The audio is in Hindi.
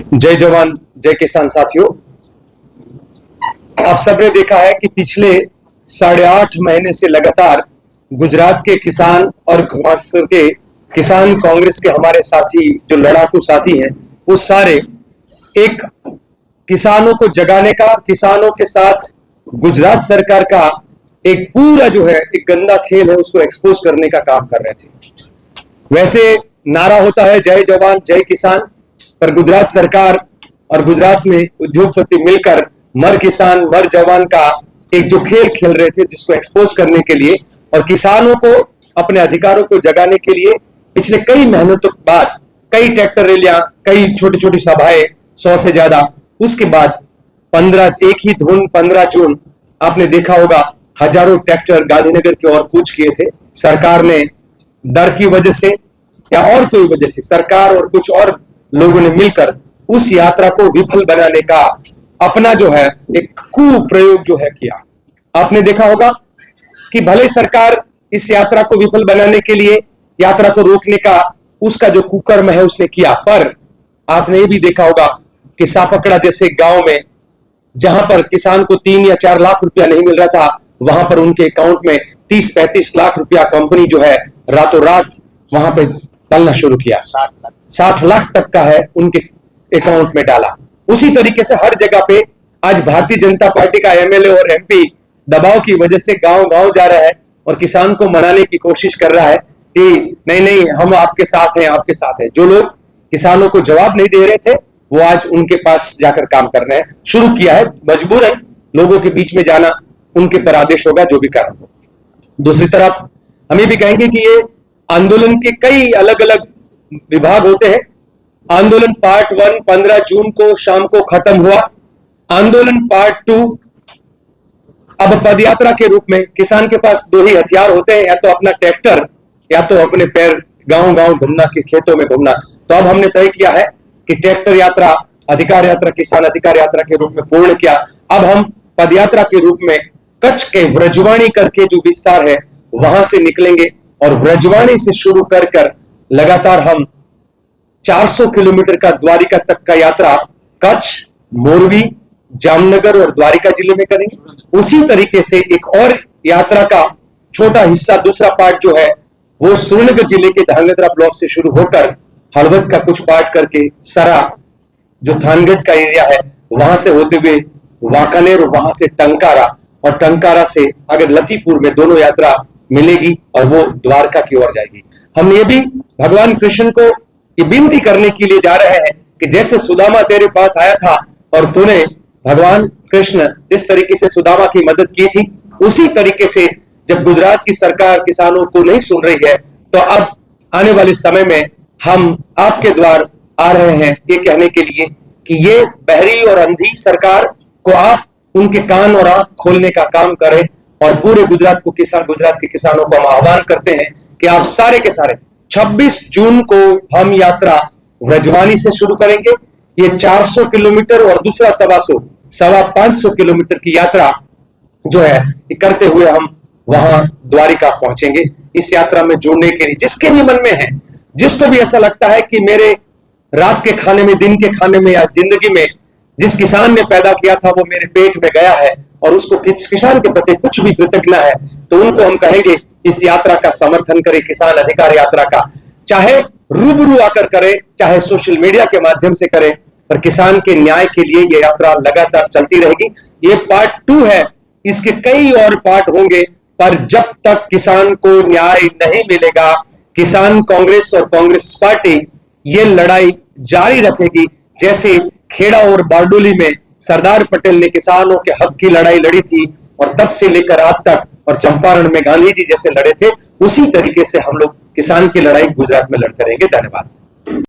जय जवान जय किसान साथियों, आप सबने देखा है कि पिछले 8.5 महीने से लगातार गुजरात के किसान और महाराष्ट्र के किसान कांग्रेस के हमारे साथी जो लड़ाकू साथी हैं, वो सारे एक किसानों को जगाने का, किसानों के साथ गुजरात सरकार का एक पूरा जो है एक गंदा खेल है उसको एक्सपोज करने का काम कर रहे थे। वैसे नारा होता है जय जवान जय किसान, पर गुजरात सरकार और गुजरात में उद्योगपति मिलकर मर किसान मर जवान का एक जो खेल खेल रहे थे, जिसको एक्सपोज करने के लिए और किसानों को अपने अधिकारों को जगाने के लिए पिछले कई मेहनतों के बाद कई ट्रैक्टर रैलियां, कई छोटी छोटी सभाएं, 100 से ज्यादा, उसके बाद 15 जून आपने देखा होगा हजारों ट्रैक्टर गांधीनगर की ओर कूच किए थे। सरकार ने डर की वजह से या और कोई वजह से सरकार और कुछ और लोगों ने मिलकर उस यात्रा को विफल बनाने का अपना जो है एक कुप्रयोग जो है किया। आपने देखा होगा कि भले सरकार इस यात्रा को विफल बनाने के लिए, यात्रा को रोकने का उसका जो कुकर्म है उसने किया, पर आपने ये भी देखा होगा कि सापकड़ा जैसे गांव में जहां पर किसान को 3 या 4 लाख रुपया नहीं मिल रहा था, वहां पर उनके अकाउंट में 30-35 लाख रुपया कंपनी जो है रातों रात वहां पर डालना शुरू किया। 60 लाख तक का है उनके अकाउंट में डाला। उसी तरीके से हर जगह पे आज भारतीय जनता पार्टी का एमएलए और एमपी दबाव की वजह से गांव गांव जा रहा है और किसान को मनाने की कोशिश कर रहा है कि नहीं नहीं हम आपके साथ हैं, आपके साथ हैं। जो लोग किसानों को जवाब नहीं दे रहे थे वो आज उनके पास जाकर काम करना है शुरू किया है। मजबूरन लोगों के बीच में जाना उनके पर आदेश होगा, जो भी कारण हो। दूसरी तरफ हम ये भी कहेंगे कि ये आंदोलन के कई अलग अलग विभाग होते हैं। आंदोलन पार्ट 1 15 जून को शाम को खत्म हुआ। आंदोलन पार्ट 2 अब पदयात्रा के रूप में किसान के पास 2 ही हथियार होते हैं, या तो अपना ट्रैक्टर या तो अपने पैर गांव गांव घूमना, के खेतों में घूमना। तो अब हमने तय किया है कि ट्रैक्टर यात्रा, अधिकार यात्रा, किसान अधिकार यात्रा के रूप में पूर्ण किया। अब हम पदयात्रा के रूप में कच्छ के ब्रजवाणी करके जो विस्तार है वहां से निकलेंगे और ब्रजवाणी से शुरू कर लगातार हम 400 किलोमीटर का द्वारिका तक का यात्रा कच्छ, मोरबी, जामनगर और द्वारिका जिले में करेंगे। उसी तरीके से एक और यात्रा का छोटा हिस्सा, दूसरा पार्ट जो है वो सुरेंद्रनगर जिले के धांगध्रा ब्लॉक से शुरू होकर हलवद का कुछ पार्ट करके सरा जो थानगढ़ का एरिया है वहां से होते हुए वांकानेर और वहां से टंकारा, और टंकारा से अगर लतीपुर में दोनों यात्रा मिलेगी और वो द्वारका की ओर जाएगी। हम ये भी भगवान कृष्ण को ये विनती करने के लिए जा रहे हैं कि जैसे सुदामा तेरे पास आया था और तूने भगवान कृष्ण जिस तरीके से सुदामा की मदद की थी, उसी तरीके से जब गुजरात की सरकार किसानों को नहीं सुन रही है तो अब आने वाले समय में हम आपके द्वार आ रहे हैं ये कहने के लिए कि ये बहरी और अंधी सरकार को आप उनके कान और आंख खोलने का काम करें। और पूरे गुजरात के किसानों को हम आह्वान करते हैं कि आप सारे के सारे 26 जून को हम यात्रा ब्रजवानी से शुरू करेंगे। ये 400 किलोमीटर और दूसरा 500 किलोमीटर की यात्रा जो है करते हुए हम वहां द्वारिका पहुंचेंगे। इस यात्रा में जुड़ने के लिए जिसके भी मन में है, जिसको भी ऐसा लगता है कि मेरे रात के खाने में, दिन के खाने में या जिंदगी में जिस किसान ने पैदा किया था वो मेरे पेट में गया है और उसको किसान के प्रति कुछ भी कृतज्ञता है, तो उनको हम कहेंगे इस यात्रा का समर्थन करें, किसान अधिकार यात्रा का। चाहे रूबरू आकर करें, चाहे सोशल मीडिया के माध्यम से करें, पर किसान के न्याय के लिए ये यात्रा लगातार चलती रहेगी। ये पार्ट 2 है, इसके कई और पार्ट होंगे, पर जब तक किसान को न्याय नहीं मिलेगा, किसान कांग्रेस और कांग्रेस पार्टी ये लड़ाई जारी रखेगी। जैसे खेड़ा और बारडोली में सरदार पटेल ने किसानों के हक की लड़ाई लड़ी थी और तब से लेकर आज तक, और चंपारण में गांधी जी जैसे लड़े थे, उसी तरीके से हम लोग किसान की लड़ाई गुजरात में लड़ते रहेंगे। धन्यवाद।